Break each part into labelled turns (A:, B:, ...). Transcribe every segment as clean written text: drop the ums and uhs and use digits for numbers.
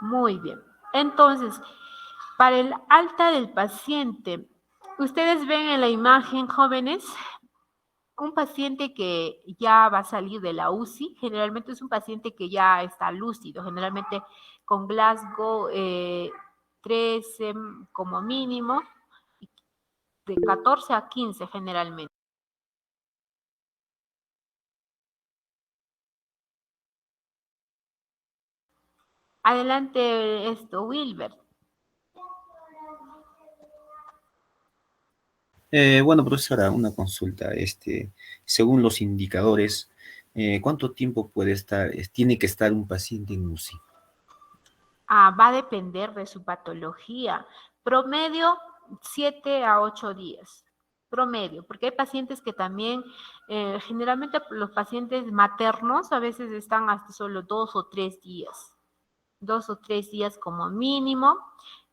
A: Muy bien. Entonces, para el alta del paciente, ustedes ven en la imagen, jóvenes, un paciente que ya va a salir de la UCI, generalmente es un paciente que ya está lúcido, generalmente con Glasgow 13 como mínimo, de 14 a 15 generalmente. Adelante Wilber.
B: Bueno, profesora, una consulta. Según los indicadores, ¿cuánto tiempo tiene que estar un paciente en UCI?
A: Va a depender de su patología. Promedio 7 a 8 días. Promedio, porque hay pacientes que también, generalmente los pacientes maternos a veces están hasta solo 2 o 3 días. 2 o 3 días como mínimo,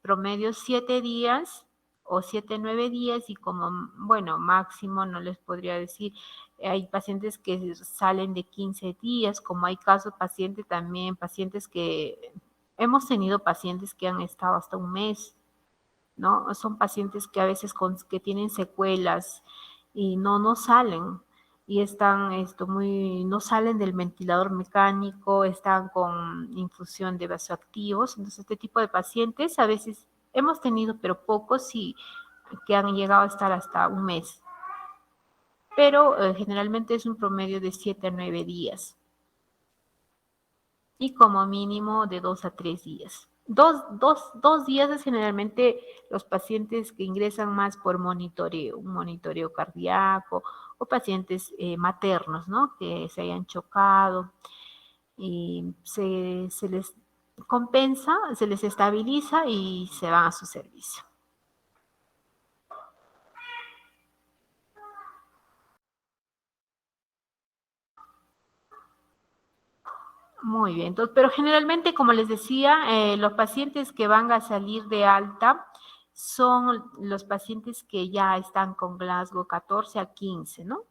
A: promedio 7 días o 7, 9 días y como, bueno, máximo no les podría decir. Hay pacientes que salen de 15 días, como hay casos pacientes también, pacientes que hemos tenido pacientes que han estado hasta un mes, ¿no? Son pacientes que a veces que tienen secuelas y no salen y están no salen del ventilador mecánico, están con infusión de vasoactivos. Entonces, este tipo de pacientes a veces hemos tenido, pero pocos sí que han llegado a estar hasta un mes. Pero generalmente es un promedio de 7 a 9 días y como mínimo de 2 a 3 días. Dos días es generalmente los pacientes que ingresan más por monitoreo, un monitoreo cardíaco o pacientes maternos, ¿no? Que se hayan chocado y se les compensa, se les estabiliza y se van a su servicio. Muy bien, entonces, pero generalmente, como les decía, los pacientes que van a salir de alta son los pacientes que ya están con Glasgow 14 a 15, ¿no?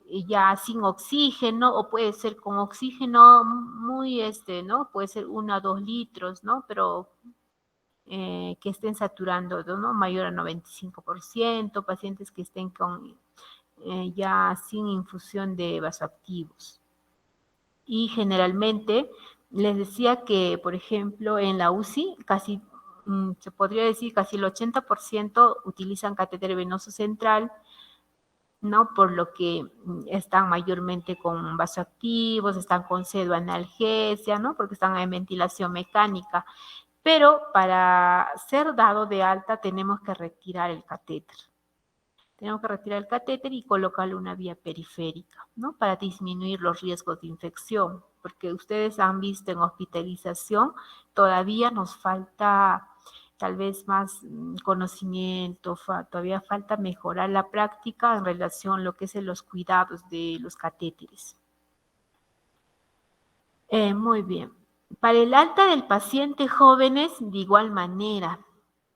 A: Y ya sin oxígeno, o puede ser con oxígeno muy, ¿no? Puede ser 1 a 2 litros, ¿no? Pero que estén saturando, ¿no? Mayor a 95%, pacientes que estén con ya sin infusión de vasoactivos. Y generalmente les decía que, por ejemplo, en la UCI casi, se podría decir, casi el 80% utilizan catéter venoso central, ¿no? Por lo que están mayormente con vasoactivos, están con pseudoanalgesia, ¿no? Porque están en ventilación mecánica. Pero para ser dado de alta tenemos que retirar el catéter. Tenemos que retirar el catéter y colocarle una vía periférica, ¿no? Para disminuir los riesgos de infección, porque ustedes han visto en hospitalización, todavía nos falta tal vez más conocimiento, todavía falta mejorar la práctica en relación a lo que es los cuidados de los catéteres. Muy bien. Para el alta del paciente jóvenes, de igual manera.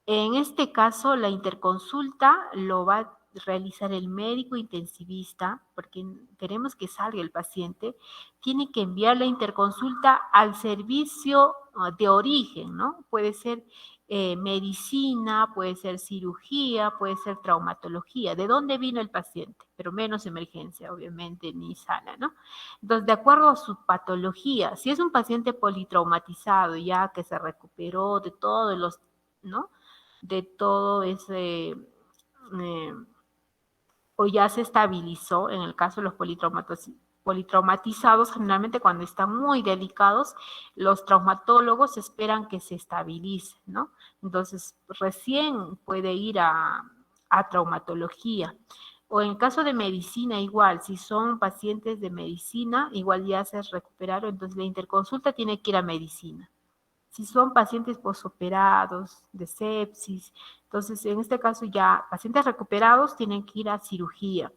A: En este caso, la interconsulta lo va a realizar el médico intensivista, porque queremos que salga el paciente, tiene que enviar la interconsulta al servicio de origen, ¿no? Puede ser medicina, puede ser cirugía, puede ser traumatología. ¿De dónde vino el paciente? Pero menos emergencia, obviamente, ni sala, ¿no? Entonces, de acuerdo a su patología, si es un paciente politraumatizado ya que se recuperó de todos los, ¿no? De todo ese, o ya se estabilizó, en el caso de los politraumatizados, generalmente cuando están muy delicados, los traumatólogos esperan que se estabilice, ¿no? Entonces, recién puede ir a traumatología. O en caso de medicina, igual, si son pacientes de medicina, igual ya se recuperaron, entonces la interconsulta tiene que ir a medicina. Si son pacientes posoperados de sepsis, entonces en este caso ya pacientes recuperados tienen que ir a cirugía.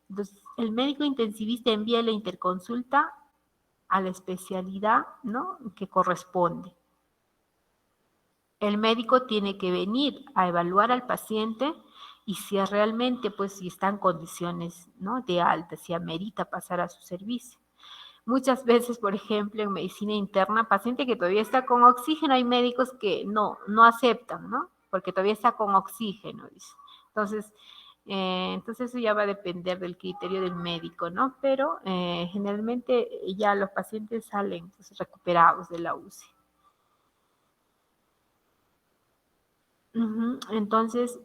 A: Entonces el médico intensivista envía la interconsulta a la especialidad, ¿no?, que corresponde. El médico tiene que venir a evaluar al paciente y si realmente, pues, si está en condiciones, ¿no?, de alta, si amerita pasar a su servicio. Muchas veces, por ejemplo, en medicina interna, paciente que todavía está con oxígeno, hay médicos que no aceptan, ¿no? Porque todavía está con oxígeno, dice. Entonces, entonces eso ya va a depender del criterio del médico, ¿no? Pero generalmente ya los pacientes salen pues, recuperados de la UCI. Entonces,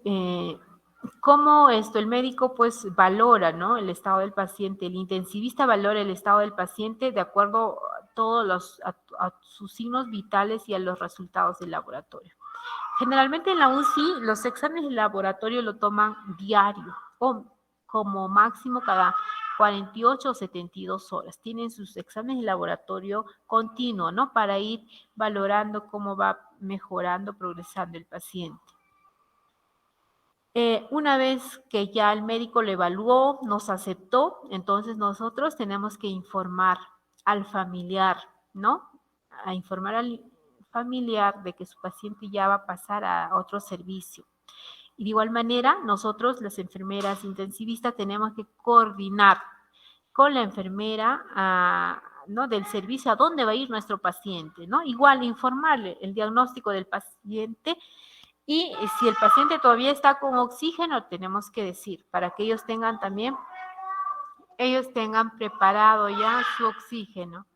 A: ¿cómo esto? El médico pues valora, ¿no? El estado del paciente, el intensivista valora el estado del paciente de acuerdo a a sus signos vitales y a los resultados del laboratorio. Generalmente en la UCI los exámenes de laboratorio lo toman diario o como máximo cada 48 o 72 horas. Tienen sus exámenes de laboratorio continuo, ¿no? Para ir valorando cómo va mejorando, progresando el paciente. Una vez que ya el médico lo evaluó, nos aceptó, entonces nosotros tenemos que informar al familiar, ¿no? A informar al familiar de que su paciente ya va a pasar a otro servicio. Y de igual manera, nosotros, las enfermeras intensivistas, tenemos que coordinar con la enfermera, ¿no? Del servicio a dónde va a ir nuestro paciente, ¿no? Igual informarle el diagnóstico del paciente y si el paciente todavía está con oxígeno, tenemos que decir, para que ellos tengan también, ellos tengan preparado ya su oxígeno.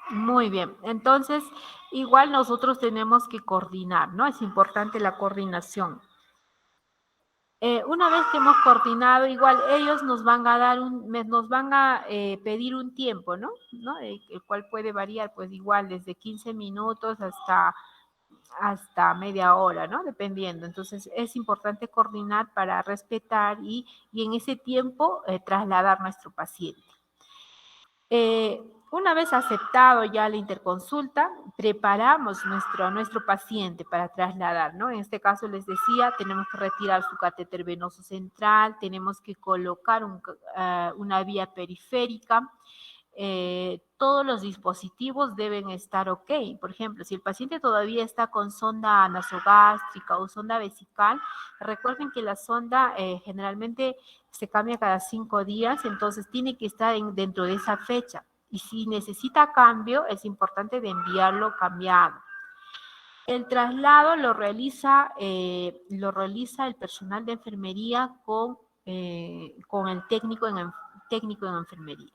A: Muy bien, entonces igual nosotros tenemos que coordinar, ¿no? Es importante la coordinación. Una vez que hemos coordinado, igual ellos nos van a dar nos van a pedir un tiempo, ¿no? El cual puede variar, pues igual desde 15 minutos hasta media hora, ¿no? Dependiendo. Entonces es importante coordinar para respetar y en ese tiempo trasladar nuestro paciente. Una vez aceptado ya la interconsulta, preparamos nuestro paciente para trasladar, ¿no? En este caso les decía, tenemos que retirar su catéter venoso central, tenemos que colocar una vía periférica, todos los dispositivos deben estar ok. Por ejemplo, si el paciente todavía está con sonda nasogástrica o sonda vesical, recuerden que la sonda generalmente se cambia cada 5 días, entonces tiene que estar dentro de esa fecha. Y si necesita cambio, es importante de enviarlo cambiado. El traslado lo realiza el personal de enfermería con el técnico en enfermería.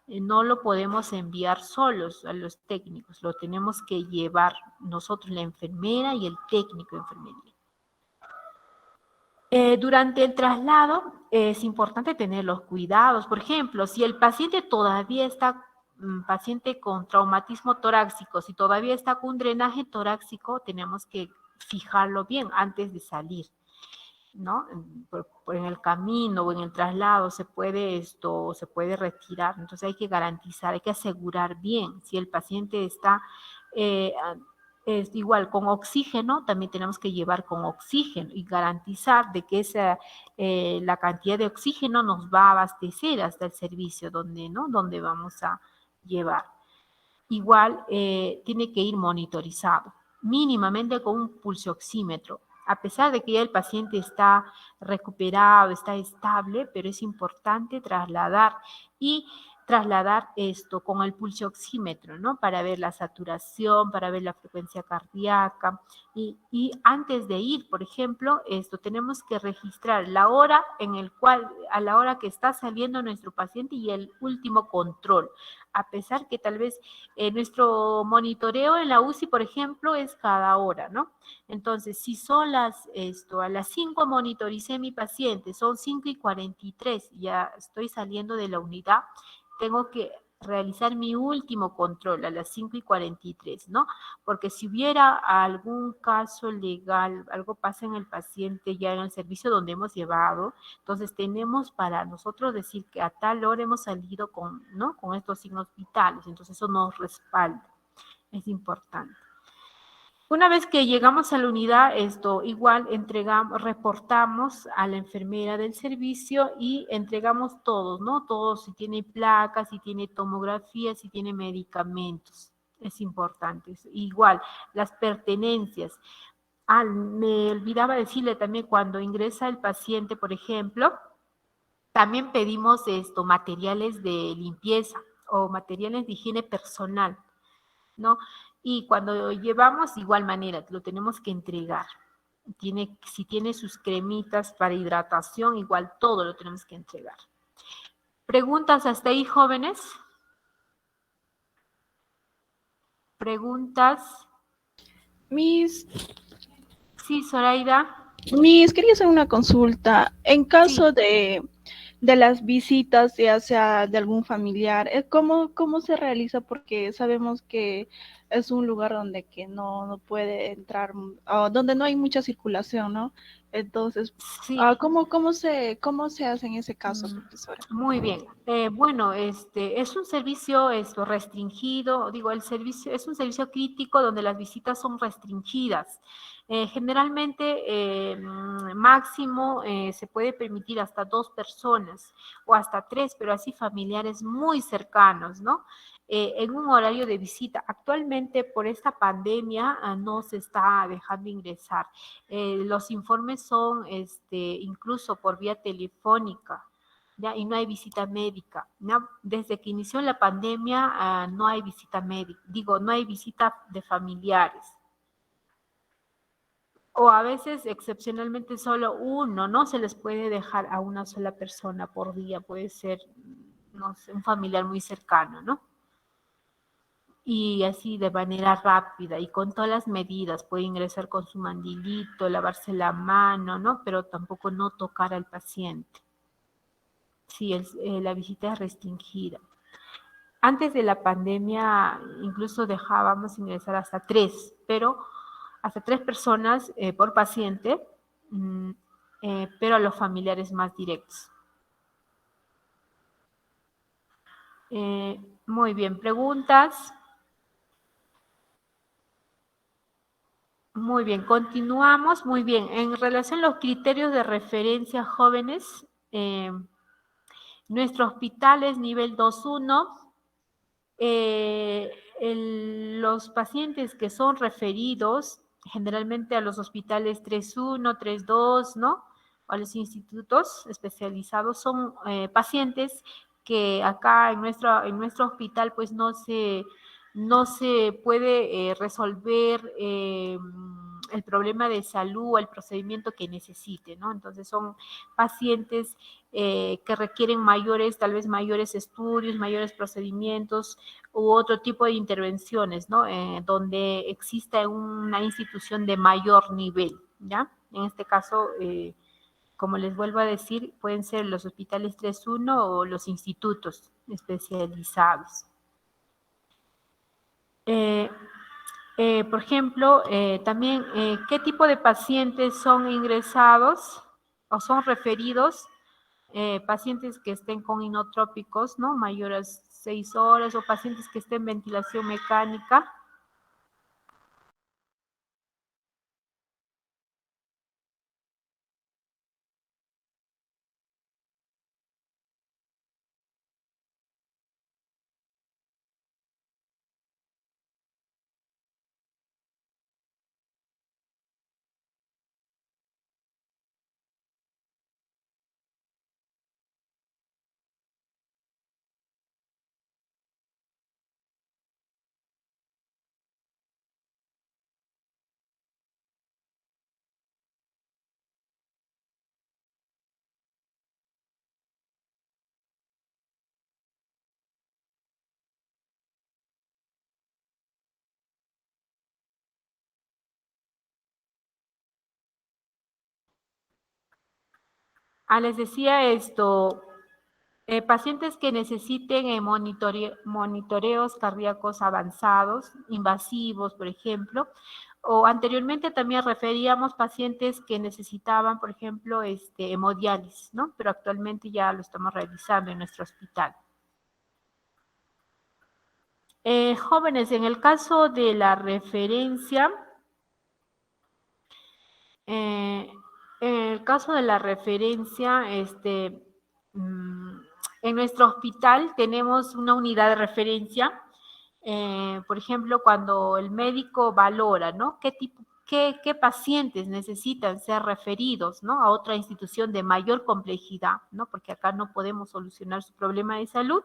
A: No lo podemos enviar solos a los técnicos, lo tenemos que llevar nosotros, la enfermera y el técnico de enfermería. Durante el traslado es importante tener los cuidados. Por ejemplo, si el paciente todavía está paciente con traumatismo torácico, si todavía está con un drenaje torácico, tenemos que fijarlo bien antes de salir, ¿no? En el camino o en el traslado se puede retirar, entonces hay que garantizar, hay que asegurar bien si el paciente está es igual con oxígeno, también tenemos que llevar con oxígeno y garantizar de que la cantidad de oxígeno nos va a abastecer hasta el servicio donde vamos a llevar. Igual tiene que ir monitorizado, mínimamente con un pulsioxímetro. A pesar de que ya el paciente está recuperado, está estable, pero es importante trasladar y trasladar esto con el pulso oxímetro, ¿no? Para ver la saturación, para ver la frecuencia cardíaca. Y antes de ir, por ejemplo, esto tenemos que registrar la hora en el cual, a la hora que está saliendo nuestro paciente y el último control. A pesar que tal vez nuestro monitoreo en la UCI, por ejemplo, es cada hora, ¿no? Entonces, si son a las 5 monitoricé mi paciente, son 5:43, ya estoy saliendo de la unidad, tengo que realizar mi último control a las 5:43, ¿no? Porque si hubiera algún caso legal, algo pasa en el paciente ya en el servicio donde hemos llevado, entonces tenemos para nosotros decir que a tal hora hemos salido con, ¿no? Con estos signos vitales, entonces eso nos respalda, es importante. Una vez que llegamos a la unidad, esto igual entregamos, reportamos a la enfermera del servicio y entregamos todos, ¿no? Todos, si tiene placas, si tiene tomografía, si tiene medicamentos. Es importante. Igual, las pertenencias. Ah, me olvidaba decirle también cuando ingresa el paciente, por ejemplo, también pedimos materiales de limpieza o materiales de higiene personal, ¿no? Y cuando llevamos, de igual manera, lo tenemos que entregar. Si tiene sus cremitas para hidratación, igual todo lo tenemos que entregar. ¿Preguntas hasta ahí, jóvenes? ¿Preguntas?
C: Miss,
A: Sí, Zoraida.
C: Quería hacer una consulta. En caso
A: Sí.
C: de las visitas, ya sea de algún familiar, ¿cómo se realiza? Porque sabemos que es un lugar donde que no puede entrar, o donde no hay mucha circulación, ¿no? Entonces,
A: Sí.
C: ¿cómo se hace en ese caso, profesora?
A: Muy bien. Bueno, es un servicio restringido, digo, el servicio es un servicio crítico donde las visitas son restringidas. Generalmente, máximo se puede permitir hasta 2 personas o hasta 3, pero así familiares muy cercanos, ¿no? En un horario de visita. Actualmente, por esta pandemia, no se está dejando ingresar. Los informes son incluso por vía telefónica. ¿Ya? Y no hay visita médica, ¿no? Desde que inició la pandemia no hay visita médica, digo, no hay visita de familiares. O a veces, excepcionalmente, solo uno, ¿no? Se les puede dejar a una sola persona por día, puede ser, no sé, un familiar muy cercano, ¿no? Y así de manera rápida y con todas las medidas, puede ingresar con su mandilito, lavarse la mano, ¿no? Pero tampoco no tocar al paciente. Sí, la visita es restringida. Antes de la pandemia incluso dejábamos ingresar hasta 3, pero hasta 3 personas por paciente, pero a los familiares más directos. Muy bien, ¿preguntas? Muy bien, continuamos. Muy bien, en relación a los criterios de referencia, jóvenes, nuestro hospital es nivel 2.1. Los pacientes que son referidos generalmente a los hospitales 3.1, 3.2, ¿no? O a los institutos especializados son pacientes que acá en nuestro hospital pues no se puede resolver el problema de salud o el procedimiento que necesite, ¿no? Entonces son pacientes que requieren tal vez mayores estudios, mayores procedimientos u otro tipo de intervenciones, ¿no? Donde exista una institución de mayor nivel, ¿ya? En este caso, como les vuelvo a decir, pueden ser los hospitales 3.1 o los institutos especializados. Por ejemplo, también, ¿qué tipo de pacientes son ingresados o son referidos? Pacientes que estén con inotrópicos, ¿no? Mayores 6 horas o pacientes que estén en ventilación mecánica. Les decía esto, pacientes que necesiten monitoreos cardíacos avanzados, invasivos, por ejemplo, o anteriormente también referíamos pacientes que necesitaban, por ejemplo, hemodiálisis, ¿no? Pero actualmente ya lo estamos realizando en nuestro hospital. Jóvenes, en el caso de la referencia, en el caso de la referencia, en nuestro hospital tenemos una unidad de referencia. Por ejemplo, cuando el médico valora, ¿no? ¿Qué pacientes necesitan ser referidos, ¿no? A otra institución de mayor complejidad, ¿no? Porque acá no podemos solucionar su problema de salud.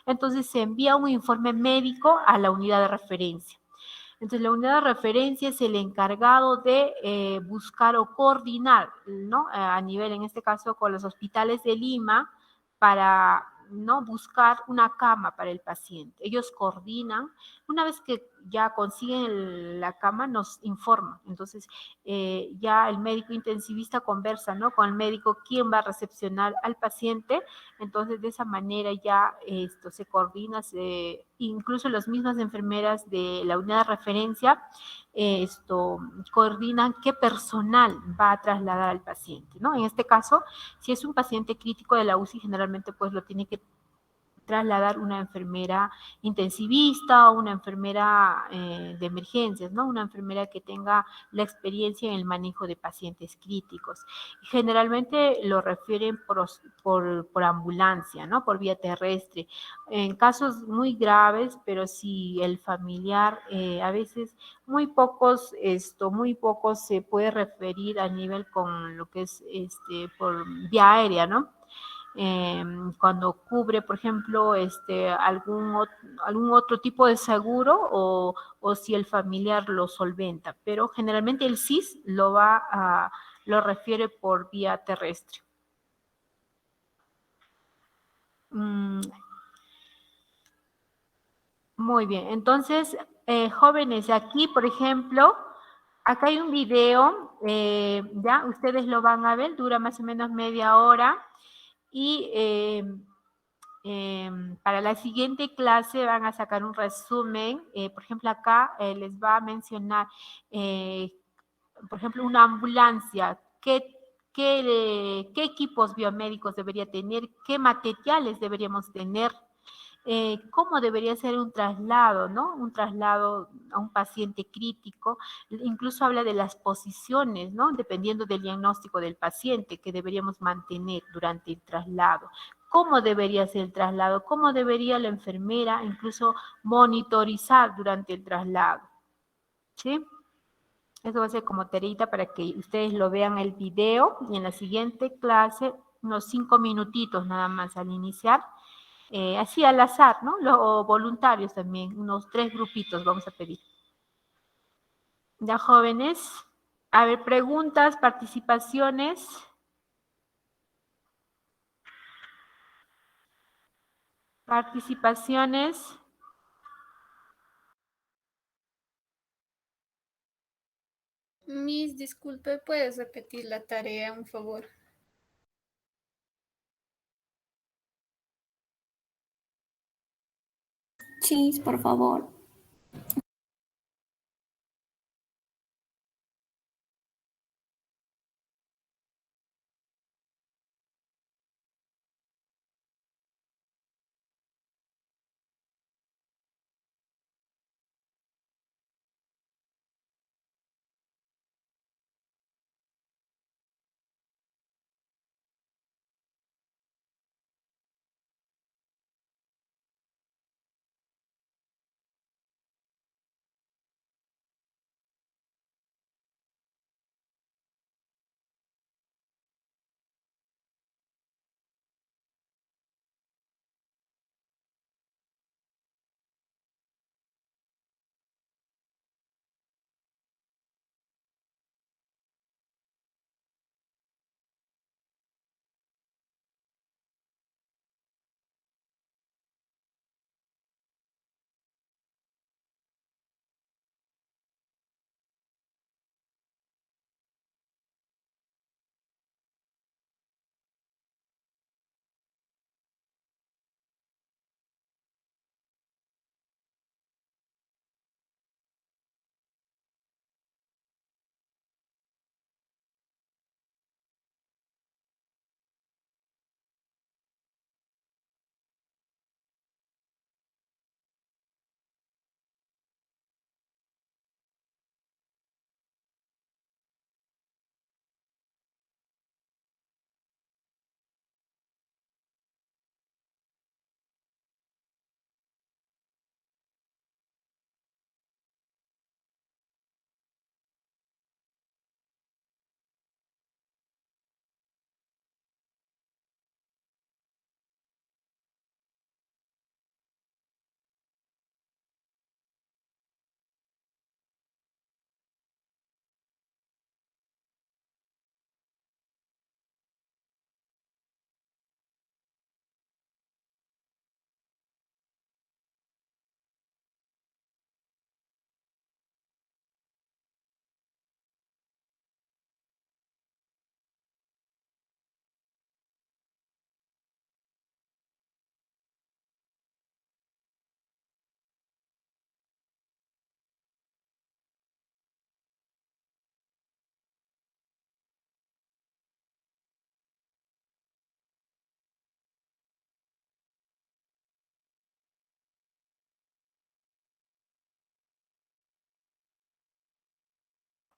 A: Entonces se envía un informe médico a la unidad de referencia. Entonces, la unidad de referencia es el encargado de buscar o coordinar, ¿no? A nivel, en este caso, con los hospitales de Lima, para, ¿no? Buscar una cama para el paciente. Ellos coordinan. Una vez que ya consiguen la cama, nos informan. Entonces, ya el médico intensivista conversa, ¿no? Con el médico quién va a recepcionar al paciente. Entonces, de esa manera ya esto se coordina, incluso las mismas enfermeras de la unidad de referencia coordinan qué personal va a trasladar al paciente, ¿no? En este caso, si es un paciente crítico de la UCI, generalmente pues lo tiene que trasladar una enfermera intensivista o una enfermera de emergencias, ¿no? Una enfermera que tenga la experiencia en el manejo de pacientes críticos. Generalmente lo refieren por ambulancia, ¿no? Por vía terrestre. En casos muy graves, pero si el familiar, a veces muy pocos se puede referir a nivel con lo que es por vía aérea, ¿no? Cuando cubre, por ejemplo, algún otro tipo de seguro o si el familiar lo solventa, pero generalmente el SIS lo refiere por vía terrestre. Muy bien, entonces, jóvenes, aquí, por ejemplo, acá hay un video, ya ustedes lo van a ver, dura más o menos media hora y para la siguiente clase van a sacar un resumen. Por ejemplo, acá les va a mencionar, por ejemplo, una ambulancia, qué equipos biomédicos debería tener, qué materiales deberíamos tener, cómo debería ser un traslado, ¿no? Un traslado a un paciente crítico, incluso habla de las posiciones, ¿no? Dependiendo del diagnóstico del paciente que deberíamos mantener durante el traslado. ¿Cómo debería ser el traslado? ¿Cómo debería la enfermera incluso monitorizar durante el traslado? ¿Sí? Eso va a ser como tareita para que ustedes lo vean el video y en la siguiente clase, unos 5 minutitos nada más al iniciar, así al azar, ¿no? Los voluntarios también, unos 3 grupitos vamos a pedir. Ya, jóvenes. A ver, preguntas, participaciones. Participaciones.
D: Miss, disculpe, ¿puedes repetir la tarea, un favor?
E: Sí, por favor.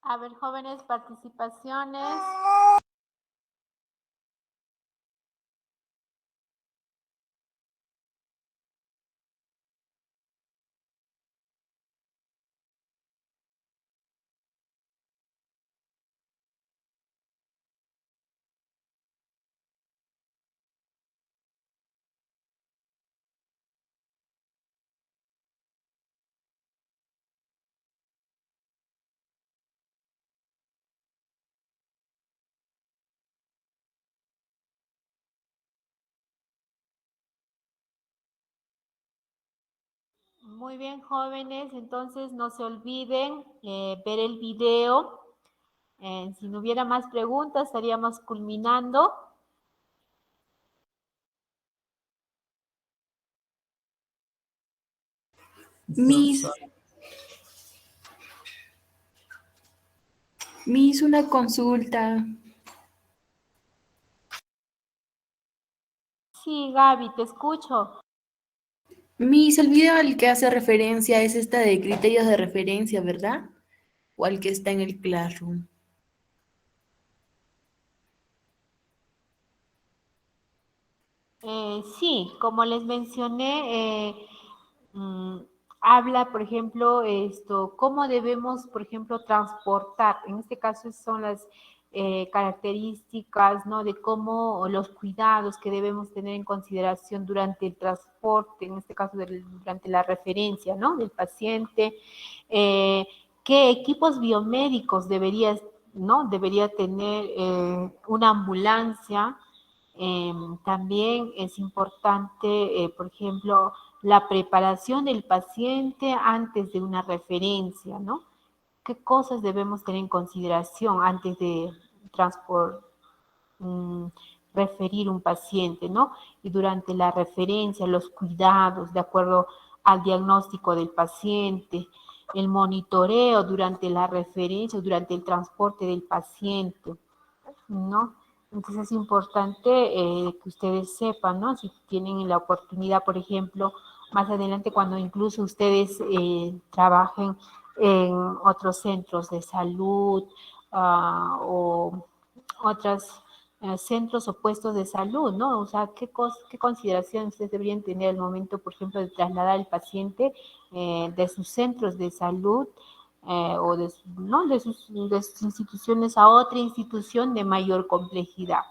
A: A ver, jóvenes, participaciones. Muy bien, jóvenes, entonces no se olviden ver el video. Si no hubiera más preguntas, estaríamos culminando.
E: Miss, Miss, una consulta.
A: Sí, Gaby, te escucho.
E: Miss, el video al que hace referencia es esta de criterios de referencia, ¿verdad? O al que está en el Classroom.
A: Sí, como les mencioné, mm, habla, por ejemplo, cómo debemos, por ejemplo, transportar. En este caso son las características, ¿no? De cómo los cuidados que debemos tener en consideración durante el transporte, en este caso durante la referencia, ¿no? Del paciente. Eh, ¿Qué equipos biomédicos debería tener una ambulancia? También es importante, por ejemplo, la preparación del paciente antes de una referencia, ¿no? ¿Qué cosas debemos tener en consideración antes de mm, referir un paciente, ¿no? Y durante la referencia, los cuidados de acuerdo al diagnóstico del paciente, el monitoreo durante la referencia, durante el transporte del paciente, ¿no? Entonces es importante que ustedes sepan, ¿no? Si tienen la oportunidad, por ejemplo, más adelante cuando incluso ustedes trabajen en otros centros de salud o otros centros o puestos de salud, ¿no? O sea, ¿qué consideración ustedes deberían tener al momento, por ejemplo, de trasladar al paciente de sus centros de salud o ¿no? de sus instituciones a otra institución de mayor complejidad?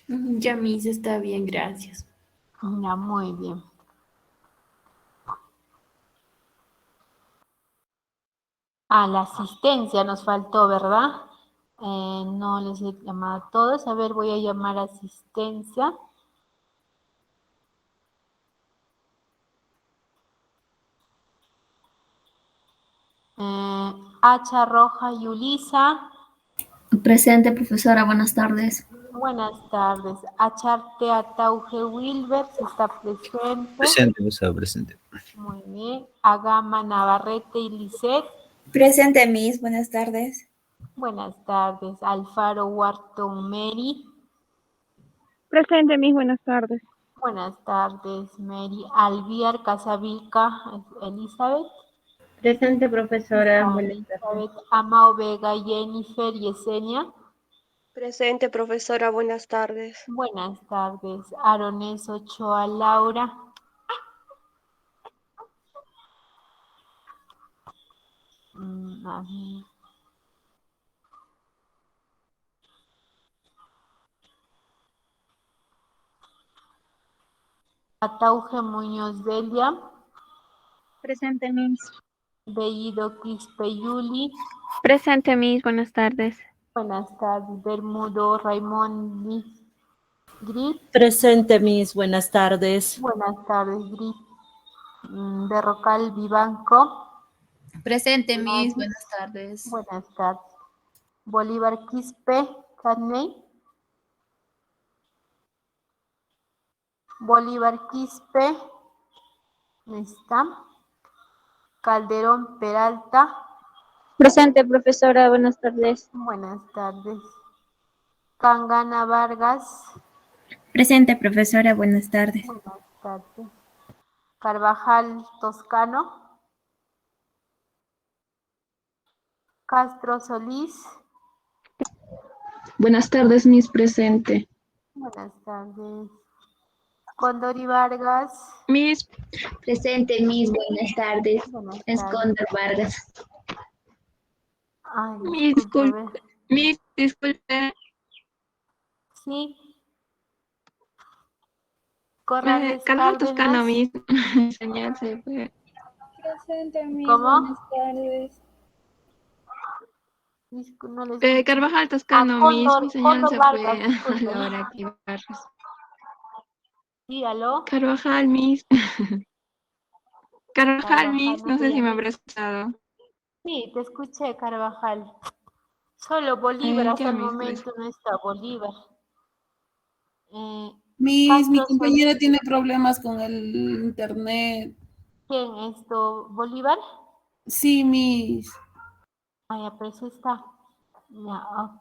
E: Ya, Miss, está bien, gracias.
A: Ya, muy bien. La asistencia nos faltó, ¿verdad? No les he llamado a todos. A ver, voy a llamar a asistencia. Hacha Roja y Ulisa.
F: Presente, profesora, buenas tardes.
A: Buenas tardes. Acharte Atauge Wilber, si está presente.
B: Presente, profesor, presente.
A: Muy bien. Agama Navarrete y Lisset.
G: Presente, Miss. Buenas tardes.
A: Buenas tardes. Alfaro Wharton Mary.
C: Presente, Miss, buenas tardes.
A: Buenas tardes, Mary. Alviar Casavilca Elizabeth.
H: Presente, profesora. Buenas tardes.
A: Elizabeth Amao Vega Jennifer Yesenia.
I: Presente, profesora, buenas tardes.
A: Buenas tardes. Arones Ochoa Laura. A ver. Atauge Muñoz Delia.
C: Presente, Miss.
A: Bellido Quispe Yuli.
C: Presente, Miss, buenas tardes.
A: Buenas tardes. Bermudo Raymond Gris.
J: Presente, Miss. Buenas tardes.
A: Buenas tardes, Gris. Berrocal Vivanco.
K: Presente, Miss. Buenas tardes.
A: Buenas tardes. Bolívar Quispe Carney. Bolívar Quispe. ¿Está? Calderón Peralta.
H: Presente, profesora. Buenas tardes.
A: Buenas tardes. Cangana Vargas.
F: Presente, profesora, buenas tardes.
A: Buenas tardes. Carvajal Toscano, Castro Solís.
L: Buenas tardes, Miss presente.
A: Buenas tardes. Condori Vargas.
L: Miss.
F: Presente, Miss. Buenas tardes.
A: Buenas
F: Es
A: tardes.
F: Condor Vargas.
A: Ay,
L: Miss,
A: disculpe.
L: disculpe. Miss, disculpe.
A: Sí. Corrales
L: Carvajal Toscano,
A: Cárdenas.
L: Miss. Señal se fue.
D: Presente, Miss.
A: ¿Cómo?
D: Buenas tardes.
A: No le escucho.
L: Carvajal Toscano, Miss. Mi señal
A: Condor
L: se
A: Vargas,
L: fue a
A: disculpe.
L: la hora aquí.
A: Sí, ¿aló?
L: Carvajal, Miss. Carvajal, Miss.
A: no
L: No
A: te
L: sé si me
A: llamé.
L: habrá escuchado.
A: Sí, te escuché, Carvajal. Solo Bolívar, hasta
L: Ya,
A: el
L: Miss,
A: momento no está Bolívar.
M: Mi
A: Castro
M: compañera
A: Solís.
M: tiene problemas con el internet.
A: ¿Quién? ¿Bolívar?
M: Sí, Miss.
A: Ah, ya, pero eso está. Ya,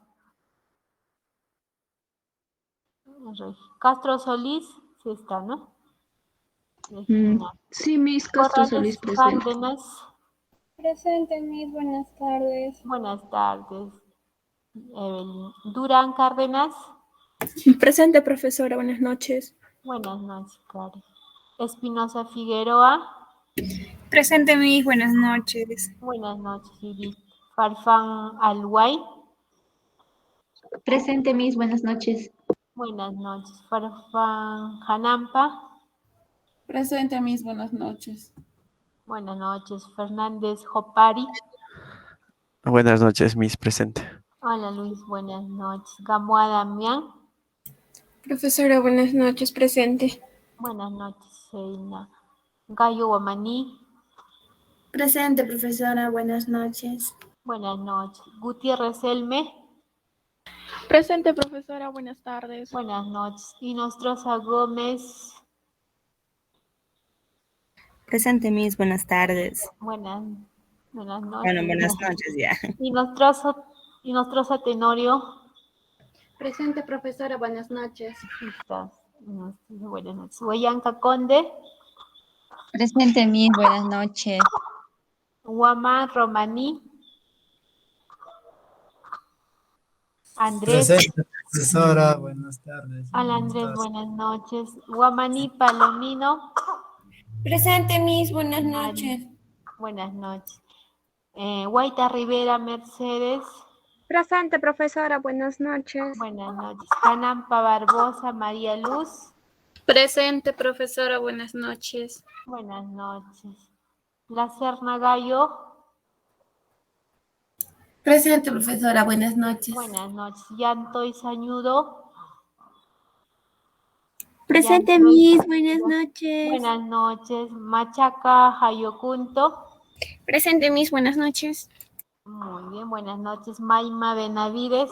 A: Castro Solís, sí está, ¿no?
L: Sí, Miss Castro
A: Corrales
L: Solís presente.
A: Cárdenas.
D: Presente, Miss. Buenas tardes.
A: Buenas tardes. Evelyn. Durán Cárdenas.
N: Presente, profesora. Buenas noches.
A: Buenas noches, Cari. Espinosa Figueroa.
N: Presente, Miss. Buenas noches.
A: Buenas noches, Judith. Farfán Alguay.
F: Presente, Miss. Buenas noches.
A: Buenas noches. Farfán Janampa.
M: Presente, Miss. Buenas noches.
A: Buenas noches. Fernández Jopari.
O: Buenas noches, Miss presente.
A: Hola, Luis. Buenas noches. Gamboa Damián.
N: Profesora, buenas noches. Presente.
A: Buenas noches, Seina. Gallo Guamaní.
G: Presente, profesora. Buenas noches.
A: Buenas noches. Gutiérrez Elme.
C: Presente, profesora. Buenas tardes.
A: Buenas noches. Y Nostroza Gómez.
P: Presente, Miss. Buenas tardes.
A: Buenas noches.
P: Bueno, buenas noches ya.
A: Y Nostroza Tenorio.
D: Presente, profesora. Buenas noches.
A: Buenas noches. Huellanca Conde.
K: Presente, Miss. Buenas noches.
A: Guamán Romaní. Andrés.
Q: Presente, profesora. Buenas tardes.
A: Hola, Andrés. Buenas noches. Guamaní Palomino.
G: Presente, Miss. Buenas noches.
A: Buenas noches. Guaita Rivera Mercedes.
H: Presente, profesora. Buenas noches.
A: Buenas noches. Janampa Barbosa María Luz.
D: Presente, profesora. Buenas noches.
A: Buenas noches. La Serna Gallo.
G: Presente, profesora. Buenas noches.
A: Buenas noches. Yantoy Sañudo.
G: Presente, Miss. Buenas noches.
A: Buenas noches. Machaca Hayocunto.
H: Presente, Miss. Buenas noches.
A: Muy bien, buenas noches. Maima Benavides.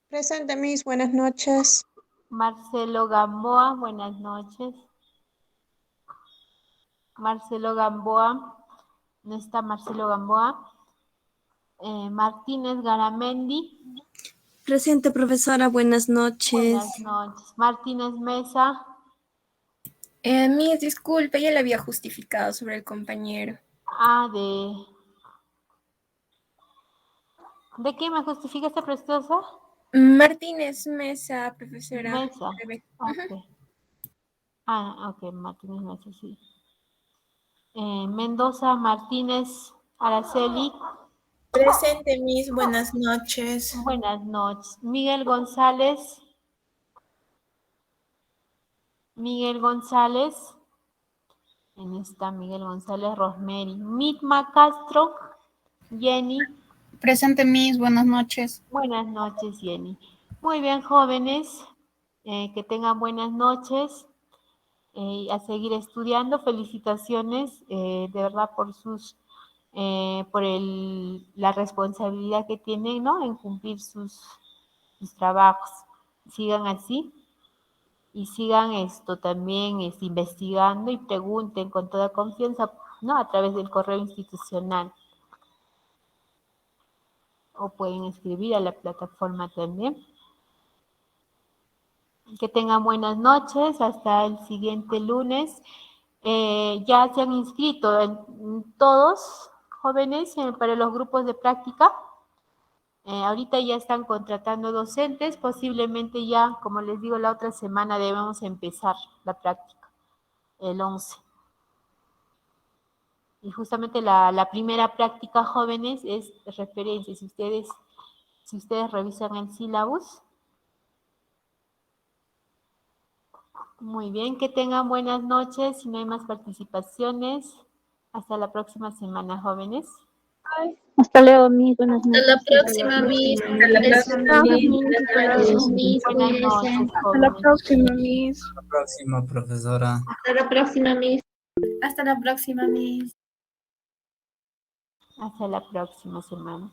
I: Presente, Miss. Buenas noches.
A: Marcelo Gamboa, buenas noches. Marcelo Gamboa, no está Marcelo Gamboa. Martínez Garamendi.
P: Presente, profesora. Buenas noches.
A: Buenas noches. Martínez Mesa.
H: Miss, disculpe, ya le había justificado sobre el compañero.
A: ¿De qué me justifica esta preciosa?
H: Martínez Mesa, profesora.
A: Mesa. Ok. Ok, Martínez Mesa, sí. Mendoza Martínez Araceli.
N: Presente, Miss. Buenas noches.
A: Buenas noches. Miguel González. Miguel González. En esta Miguel González Rosemary. Mitma Castro. Jenny.
N: Presente, Miss. Buenas noches.
A: Buenas noches, Jenny. Muy bien, jóvenes. Que tengan buenas noches. A seguir estudiando. Felicitaciones, de verdad, por la responsabilidad que tienen, ¿no? En cumplir sus trabajos. Sigan así y sigan también investigando y pregunten con toda confianza, ¿no? A través del correo institucional. O pueden escribir a la plataforma también. Que tengan buenas noches. Hasta el siguiente lunes. ya se han inscrito todos jóvenes para los grupos de práctica. Ahorita ya están contratando docentes, posiblemente ya, como les digo, la otra semana debemos empezar la práctica, el 11. Y justamente la primera práctica, jóvenes, es referencia. Si ustedes revisan el sílabus. Muy bien, que tengan buenas noches. Si no hay más participaciones, hasta la próxima semana, jóvenes.
F: Hasta luego, Miss. Buenas noches.
D: Hasta la próxima, Miss.
C: Hasta la próxima,
A: Miss. Buenas noches,
C: Hasta la próxima, Miss.
Q: Hasta la próxima, profesora.
F: Hasta la próxima, Miss.
N: Hasta la próxima, Miss.
A: Hasta la próxima semana.